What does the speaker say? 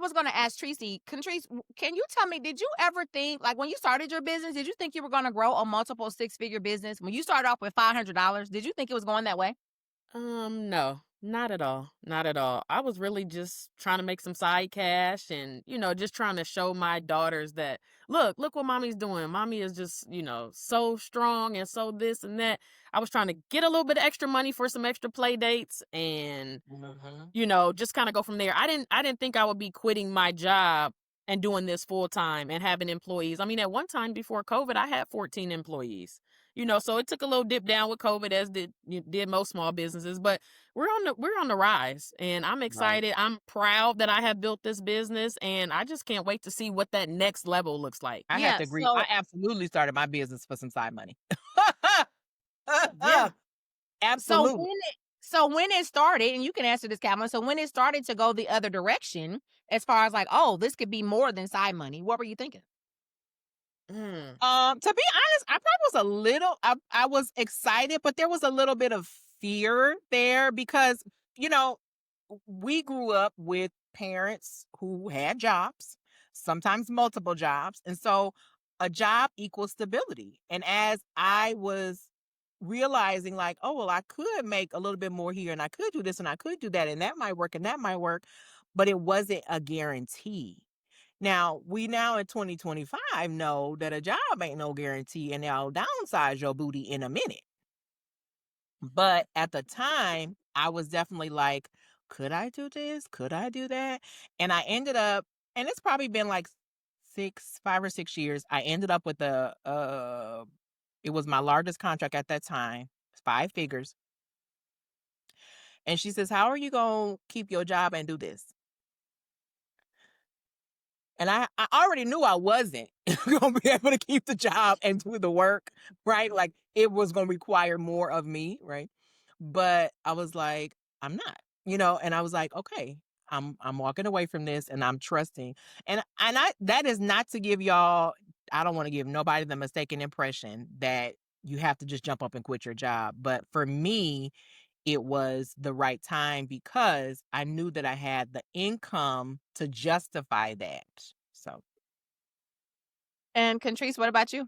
was going to ask Tracy, can you tell me, did you ever think, like when you started your business, did you think you were going to grow a multiple six-figure business? When you started off with $500, did you think it was going that way? No, not at all. Not at all. I was really just trying to make some side cash and, just trying to show my daughters that, look what mommy's doing. Mommy is just, so strong and so this and that. I was trying to get a little bit of extra money for some extra play dates and, Mhm. just kind of go from there. I didn't think I would be quitting my job and doing this full time and having employees. I mean, at one time before COVID, I had 14 employees. So it took a little dip down with COVID, as did most small businesses, but we're on the rise, and I'm Right. excited. I'm proud that I have built this business, and I just can't wait to see what that next level looks like. Yeah. I So absolutely started my business for some side money. Yeah. so Absolutely. when it started, and you can answer this, Calvin. So when it started to go the other direction, as far as like, oh, this could be more than side money, what were you thinking? Mm, To be honest, I probably was a little I was excited, but there was a little bit of fear there because, you know, we grew up with parents who had jobs, sometimes multiple jobs. And so a job equals stability. And as I was realizing, like, oh, well, I could make a little bit more here and I could do this and I could do that and that might work and that might work, but it wasn't a guarantee. Now, we now in 2025 know that a job ain't no guarantee and they'll downsize your booty in a minute. But at the time, I was definitely like, could I do this? Could I do that? And I ended up, and it's probably been like 5 or 6 years. I ended up with it was my largest contract at that time, 5 figures. And she says, how are you going to keep your job and do this? And I already knew I wasn't going to be able to keep the job and do the work, right? Like it was going to require more of me, right? But I was like, I'm not, and I was like, okay, I'm walking away from this and I'm trusting. And I that is not to give y'all, I don't want to give nobody the mistaken impression that you have to just jump up and quit your job. But for me, it was the right time because I knew that I had the income to justify that. So, And Catrice, what about you?